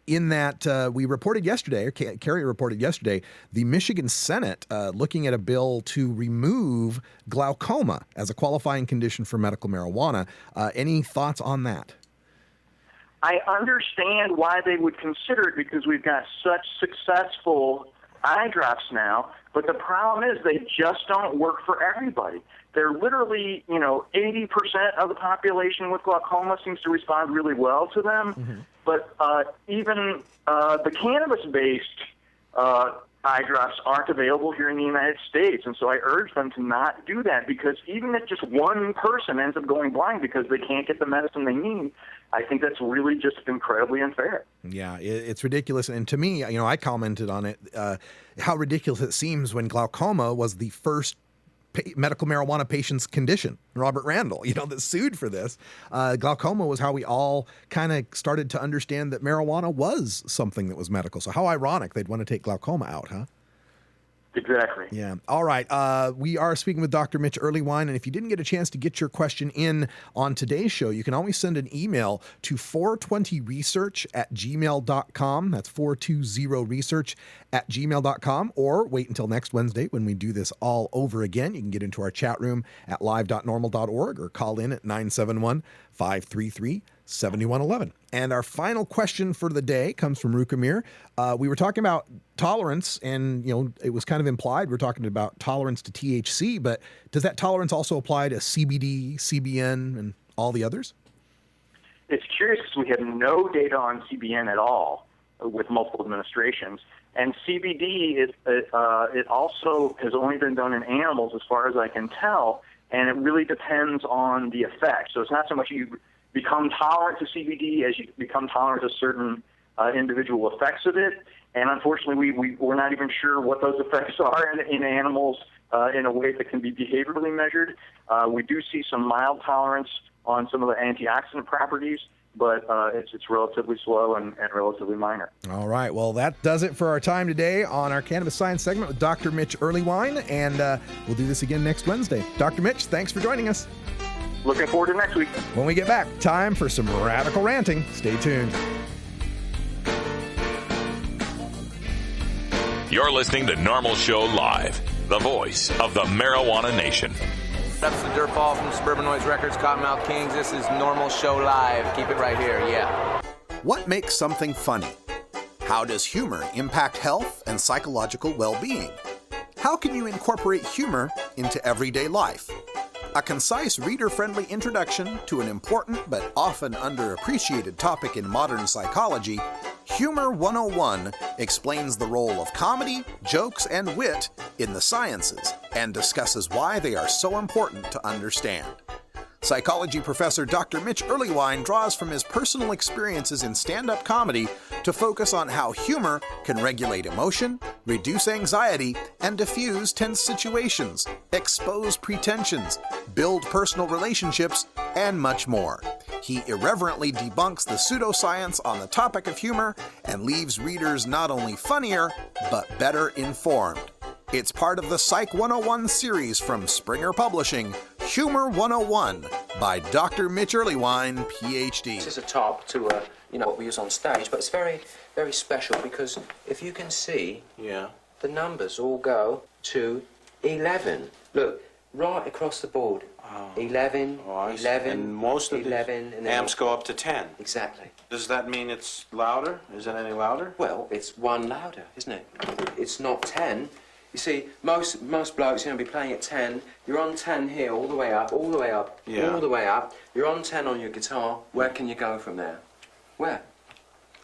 in that we reported yesterday, or Carrie reported yesterday, the Michigan Senate looking at a bill to remove glaucoma as a qualifying condition for medical marijuana. Any thoughts on that? I understand why they would consider it, because we've got such successful eye drops now, but the problem is they just don't work for everybody. They're literally, 80% of the population with glaucoma seems to respond really well to them, but even the cannabis-based eye drops aren't available here in the United States, and so I urge them to not do that, because even if just one person ends up going blind because they can't get the medicine they need, I think that's really just incredibly unfair. Yeah, it's ridiculous. And to me, I commented on it, how ridiculous it seems when glaucoma was the first medical marijuana patient's condition. Robert Randall, that sued for this. Glaucoma was how we all kind of started to understand that marijuana was something that was medical. So how ironic they'd want to take glaucoma out, huh? Exactly. Yeah. All right. We are speaking with Dr. Mitch Earlywine, and if you didn't get a chance to get your question in on today's show, you can always send an email to 420research@gmail.com. That's 420research@gmail.com, or wait until next Wednesday when we do this all over again. You can get into our chat room at live.normal.org or call in at 971-533-7111. And our final question for the day comes from Rukamir. We were talking about tolerance, and it was kind of implied we're talking about tolerance to THC, but does that tolerance also apply to CBD, CBN, and all the others? It's curious because we have no data on CBN at all with multiple administrations, and CBD it also has only been done in animals as far as I can tell, and it really depends on the effect. So it's not so much you become tolerant to CBD as you become tolerant to certain individual effects of it. And unfortunately, we're not even sure what those effects are in animals in a way that can be behaviorally measured. We do see some mild tolerance on some of the antioxidant properties, but it's relatively slow and relatively minor. All right. Well, that does it for our time today on our Cannabis Science segment with Dr. Mitch Earlywine, and we'll do this again next Wednesday. Dr. Mitch, thanks for joining us. Looking forward to next week. When we get back, time for some radical ranting. Stay tuned. You're listening to NORML Show Live, the voice of the marijuana nation. That's the Dirtball from Suburban Noise Records, Cottonmouth Kings. This is NORML Show Live. Keep it right here, yeah. What makes something funny? How does humor impact health and psychological well-being? How can you incorporate humor into everyday life? A concise, reader-friendly introduction to an important but often underappreciated topic in modern psychology, Humor 101 explains the role of comedy, jokes, and wit in the sciences and discusses why they are so important to understand. Psychology professor Dr. Mitch Earlywine draws from his personal experiences in stand-up comedy to focus on how humor can regulate emotion, reduce anxiety, and diffuse tense situations, expose pretensions, build personal relationships, and much more. He irreverently debunks the pseudoscience on the topic of humor and leaves readers not only funnier, but better informed. It's part of the Psych 101 series from Springer Publishing, Humor 101 by Dr. Mitch Earlywine, PhD. This is a top to what we use on stage, but it's very, very special because if you can see, the numbers all go to 11. Look, right across the board. 11, 11, and most of 11, the amps go up to 10. Exactly. Does that mean it's louder? Is it any louder? Well, it's one louder, isn't it? It's not 10. You see, most blokes, be playing at 10. You're on 10 here, all the way up, all the way up, all the way up. You're on 10 on your guitar. Where can you go from there? Where?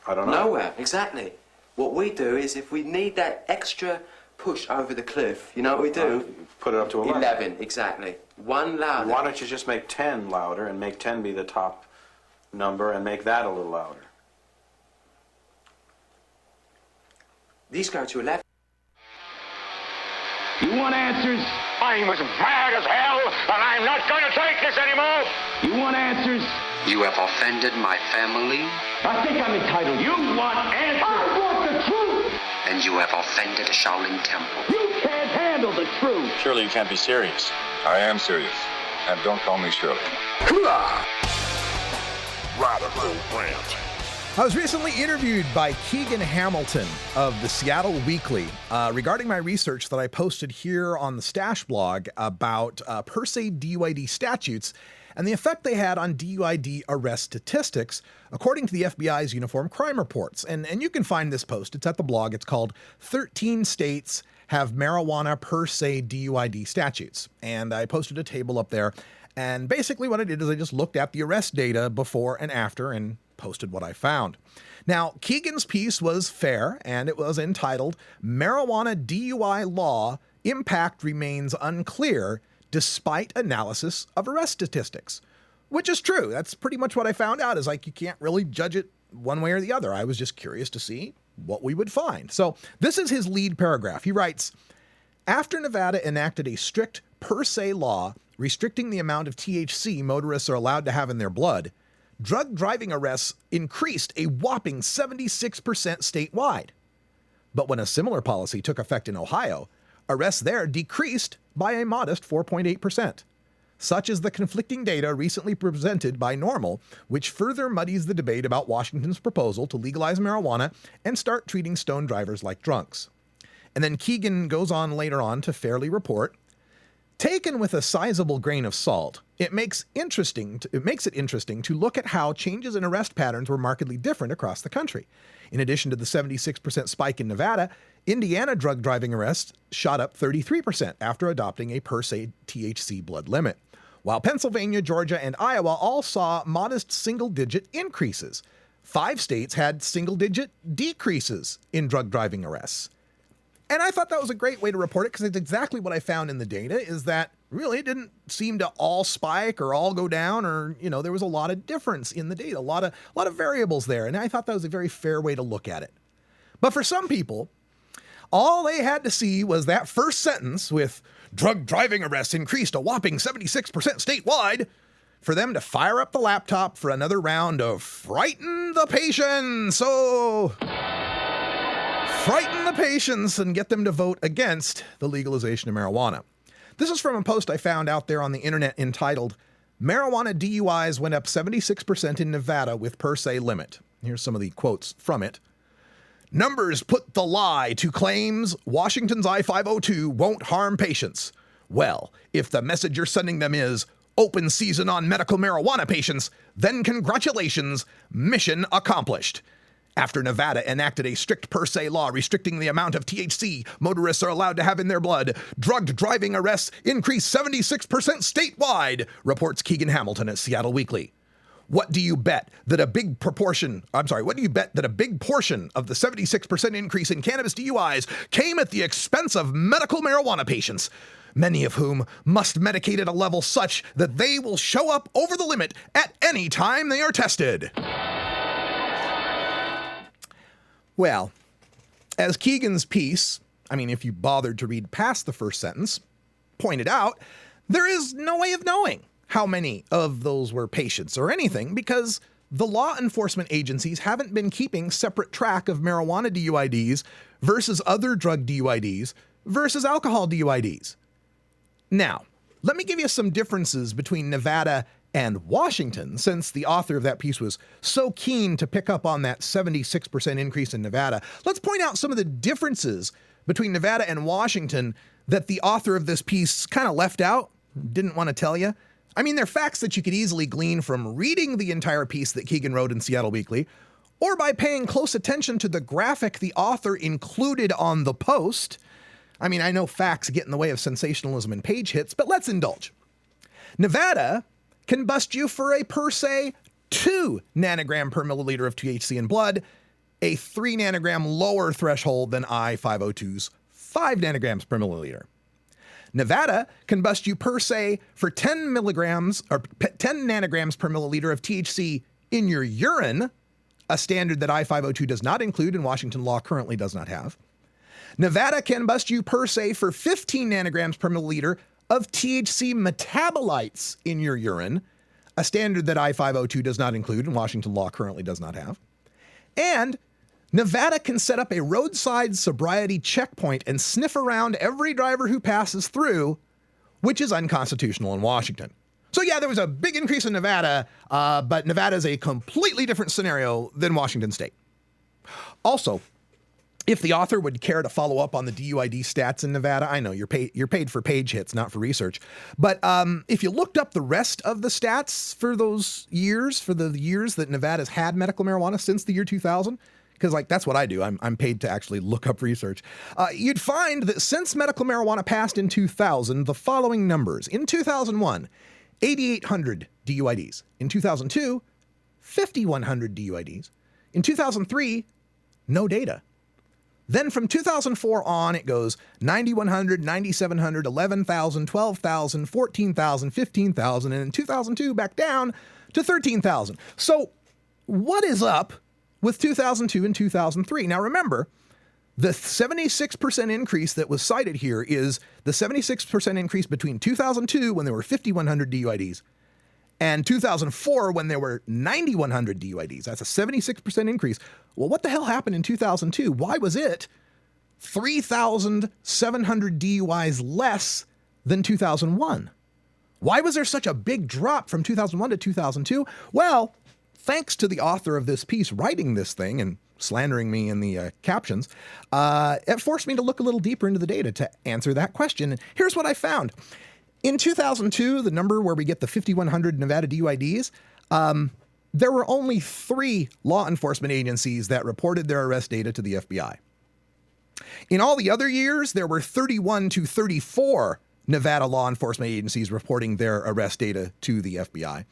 I don't know. Nowhere, exactly. What we do is if we need that extra push over the cliff, you know what we do? Put it up to 11. 11, exactly. One louder. Why don't you just make 10 louder and make 10 be the top number and make that a little louder? These go to 11. You want answers? I'm as mad as hell, and I'm not going to take this anymore. You want answers? You have offended my family. I think I'm entitled. You want answers? I want the truth. And you have offended a Shaolin temple. You can't handle the truth. Surely you can't be serious. I am serious. And don't call me Shirley. Radical Rant. I was recently interviewed by Keegan Hamilton of the Seattle Weekly regarding my research that I posted here on the Stash blog about per se DUID statutes and the effect they had on DUID arrest statistics, according to the FBI's Uniform Crime Reports. And you can find this post. It's at the blog. It's called 13 States Have Marijuana Per Se DUID Statutes. And I posted a table up there. And basically what I did is I just looked at the arrest data before and after and posted what I found. Now, Keegan's piece was fair, and it was entitled, Marijuana DUI Law Impact Remains Unclear Despite Analysis of Arrest Statistics. Which is true. That's pretty much what I found out, is like you can't really judge it one way or the other. I was just curious to see what we would find. So this is his lead paragraph. He writes, after Nevada enacted a strict per se law restricting the amount of THC motorists are allowed to have in their blood, drug driving arrests increased a whopping 76% statewide. But when a similar policy took effect in Ohio, arrests there decreased by a modest 4.8%. Such is the conflicting data recently presented by NORML, which further muddies the debate about Washington's proposal to legalize marijuana and start treating stone drivers like drunks. And then Keegan goes on later on to fairly report, taken with a sizable grain of salt, it makes it interesting to look at how changes in arrest patterns were markedly different across the country. In addition to the 76% spike in Nevada, Indiana drug driving arrests shot up 33% after adopting a per se THC blood limit, while Pennsylvania, Georgia, and Iowa all saw modest single-digit increases. 5 states had single-digit decreases in drug driving arrests. And I thought that was a great way to report it because it's exactly what I found in the data, is that really it didn't seem to all spike or all go down, or, there was a lot of difference in the data, a lot of variables there. And I thought that was a very fair way to look at it. But for some people, all they had to see was that first sentence with drug driving arrests increased a whopping 76% statewide for them to fire up the laptop for another round of Frighten the Patients. So frighten the patients and get them to vote against the legalization of marijuana. This is from a post I found out there on the internet entitled, Marijuana DUIs went up 76% in Nevada with per se limit. Here's some of the quotes from it. Numbers put the lie to claims Washington's I-502 won't harm patients. Well, if the message you're sending them is open season on medical marijuana patients, then congratulations, mission accomplished. After Nevada enacted a strict per se law restricting the amount of THC motorists are allowed to have in their blood, drugged driving arrests increased 76% statewide, reports Keegan Hamilton at Seattle Weekly. What do you bet that a big portion of the 76% increase in cannabis DUIs came at the expense of medical marijuana patients, many of whom must medicate at a level such that they will show up over the limit at any time they are tested? Well, as Keegan's piece, if you bothered to read past the first sentence, pointed out, there is no way of knowing how many of those were patients or anything, because the law enforcement agencies haven't been keeping separate track of marijuana DUIDs versus other drug DUIDs versus alcohol DUIDs. Now, let me give you some differences between Nevada and Washington, since the author of that piece was so keen to pick up on that 76% increase in Nevada. Let's point out some of the differences between Nevada and Washington that the author of this piece kind of left out, didn't want to tell you. They're facts that you could easily glean from reading the entire piece that Keegan wrote in Seattle Weekly, or by paying close attention to the graphic the author included on the post. I know facts get in the way of sensationalism and page hits, but let's indulge. Nevada can bust you for a per se 2 nanogram per milliliter of THC in blood, a 3 nanogram lower threshold than I-502's 5 nanograms per milliliter. Nevada can bust you per se for 10 nanograms per milliliter of THC in your urine, a standard that I-502 does not include and Washington law currently does not have. Nevada can bust you per se for 15 nanograms per milliliter of THC metabolites in your urine, a standard that I-502 does not include and Washington law currently does not have. And Nevada can set up a roadside sobriety checkpoint and sniff around every driver who passes through, which is unconstitutional in Washington. So yeah, there was a big increase in Nevada, but Nevada is a completely different scenario than Washington state. Also, if the author would care to follow up on the DUID stats in Nevada, I know you're paid for page hits, not for research. But if you looked up the rest of the stats for those years, for the years that Nevada's had medical marijuana since the year 2000, because that's what I do. I'm paid to actually look up research. You'd find that since medical marijuana passed in 2000, the following numbers. In 2001, 8,800 DUIDs. In 2002, 5,100 DUIDs. In 2003, no data. Then from 2004 on, it goes 9,100, 9,700, 11,000, 12,000, 14,000, 15,000, and in 2002 back down to 13,000. So what is up with 2002 and 2003? Now remember, the 76% increase that was cited here is the 76% increase between 2002 when there were 5,100 DUIDs and 2004 when there were 9,100 DUIDs. That's a 76% increase. Well, what the hell happened in 2002? Why was it 3,700 DUIs less than 2001? Why was there such a big drop from 2001 to 2002? Well, thanks to the author of this piece writing this thing and slandering me in the captions, it forced me to look a little deeper into the data to answer that question. And here's what I found. In 2002, the number where we get the 5,100 Nevada DUIDs, there were only 3 law enforcement agencies that reported their arrest data to the FBI. In all the other years, there were 31 to 34 Nevada law enforcement agencies reporting their arrest data to the FBI.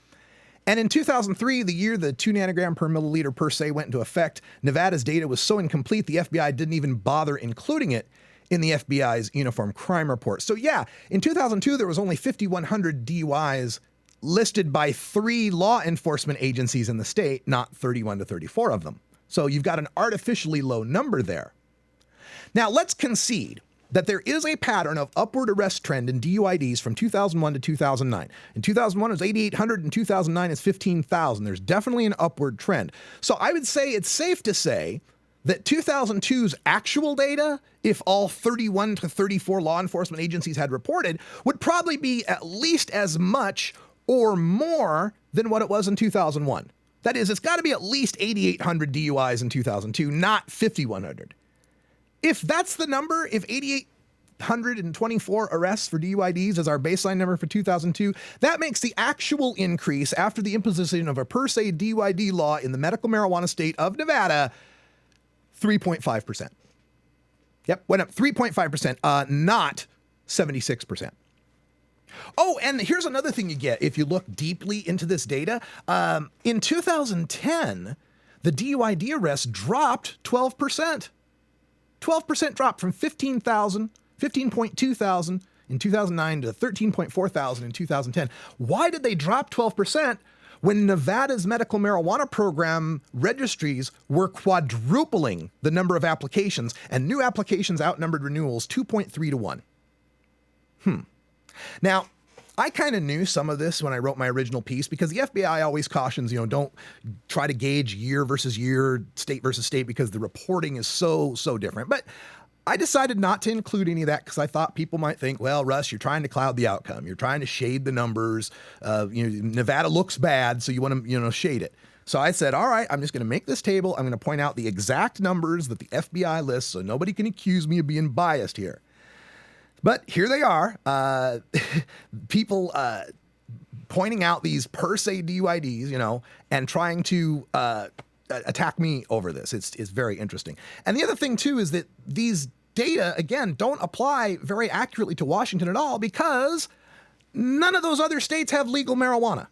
And in 2003, the year the 2 nanogram per milliliter per se went into effect, Nevada's data was so incomplete, the FBI didn't even bother including it in the FBI's Uniform Crime Report. So yeah, in 2002, there was only 5,100 DUIs listed by 3 law enforcement agencies in the state, not 31 to 34 of them. So you've got an artificially low number there. Now let's concede that there is a pattern of upward arrest trend in DUIDs from 2001 to 2009. In 2001, it was 8,800. In 2009, it's 15,000. There's definitely an upward trend. So I would say it's safe to say that 2002's actual data, if all 31 to 34 law enforcement agencies had reported, would probably be at least as much or more than what it was in 2001. That is, it's got to be at least 8,800 DUIs in 2002, not 5,100. If that's the number, if 8,824 arrests for DUIDs is our baseline number for 2002, that makes the actual increase after the imposition of a per se DUID law in the medical marijuana state of Nevada 3.5%. Yep, went up 3.5%, not 76%. Oh, and here's another thing you get if you look deeply into this data. In 2010, the DUID arrests dropped 12%. 12% drop from 15.2 thousand in 2009 to 13.4 thousand in 2010. Why did they drop 12% when Nevada's medical marijuana program registries were quadrupling the number of applications and new applications outnumbered renewals 2.3 to 1? Now, I kind of knew some of this when I wrote my original piece because the FBI always cautions, don't try to gauge year versus year, state versus state, because the reporting is so different. But I decided not to include any of that because I thought people might think, well, Russ, you're trying to cloud the outcome. You're trying to shade the numbers. Nevada looks bad, so you want to, shade it. So I said, all right, I'm just going to make this table. I'm going to point out the exact numbers that the FBI lists so nobody can accuse me of being biased here. But here they are, people pointing out these per se DUIDs, and trying to attack me over this. It's very interesting. And the other thing, too, is that these data, again, don't apply very accurately to Washington at all because none of those other states have legal marijuana.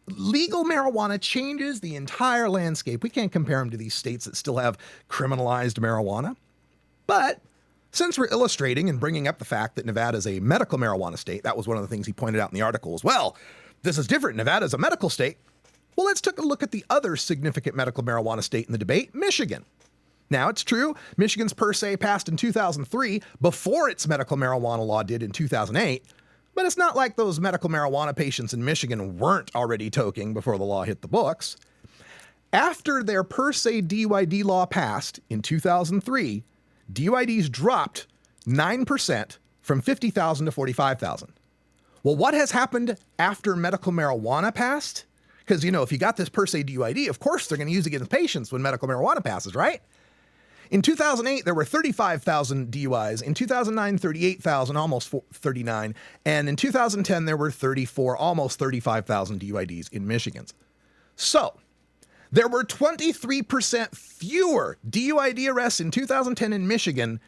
Legal marijuana changes the entire landscape. We can't compare them to these states that still have criminalized marijuana. But since we're illustrating and bringing up the fact that Nevada is a medical marijuana state, that was one of the things he pointed out in the article as well. This is different. Nevada is a medical state. Well, let's take a look at the other significant medical marijuana state in the debate, Michigan. Now, it's true, Michigan's per se passed in 2003 before its medical marijuana law did in 2008, but it's not like those medical marijuana patients in Michigan weren't already toking before the law hit the books. After their per se DUID law passed in 2003, DUIDs dropped 9% from 50,000 to 45,000. Well, what has happened after medical marijuana passed? Because, if you got this per se DUID, of course they're going to use it against patients when medical marijuana passes, right? In 2008, there were 35,000 DUIs. In 2009, 38,000, almost 39. And in 2010, there were 34, almost 35,000 DUIDs in Michigan. So, there were 23% fewer DUID arrests in 2010 in Michigan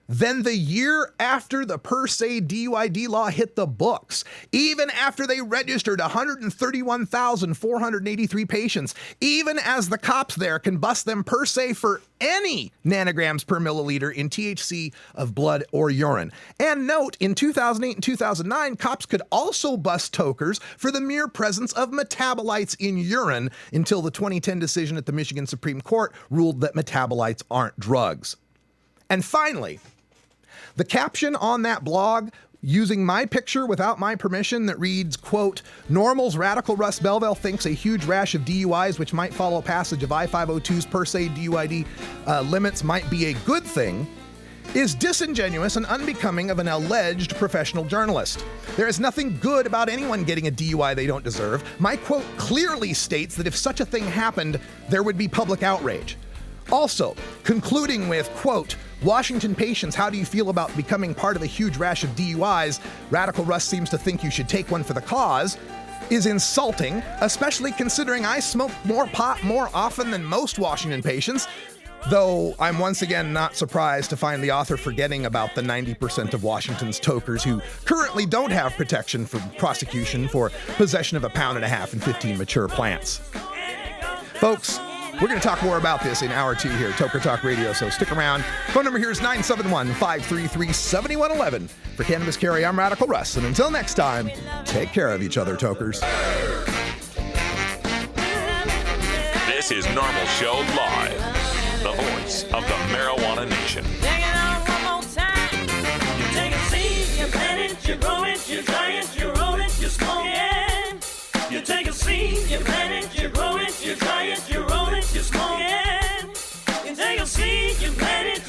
than the year after the per se DUID law hit the books, even after they registered 131,483 patients, even as the cops there can bust them per se for any nanograms per milliliter in THC of blood or urine. And note, in 2008 and 2009, cops could also bust tokers for the mere presence of metabolites in urine until the 2010 decision at the Michigan Supreme Court ruled that metabolites aren't drugs. And finally, the caption on that blog using my picture without my permission that reads, quote, "NORML's Radical Russ Belville thinks a huge rash of DUIs which might follow passage of I-502's per se DUID limits might be a good thing," is disingenuous and unbecoming of an alleged professional journalist. There is nothing good about anyone getting a DUI they don't deserve. My quote clearly states that if such a thing happened, there would be public outrage. Also, concluding with, quote, "Washington patients, how do you feel about becoming part of a huge rash of DUIs? Radical Russ seems to think you should take one for the cause," is insulting, especially considering I smoke more pot more often than most Washington patients, though I'm once again not surprised to find the author forgetting about the 90% of Washington's tokers who currently don't have protection from prosecution for possession of 1.5 pounds and 15 mature plants. Folks, we're going to talk more about this in hour 2 here, Toker Talk Radio, so stick around. Phone number here is 971-533-7111. For Cannabis Carry, I'm Radical Russ, and until next time, take care of each other, tokers. This is NORML Show Live, the voice of the Marijuana Nation. Take it out one more time. You take a seed, you plant it, you grow it, you dry it, you roll it, you smoke it. You take a seed, you plant it, you grow it, you dry it, you roll it, you smoke it. You take a seed, you plant it,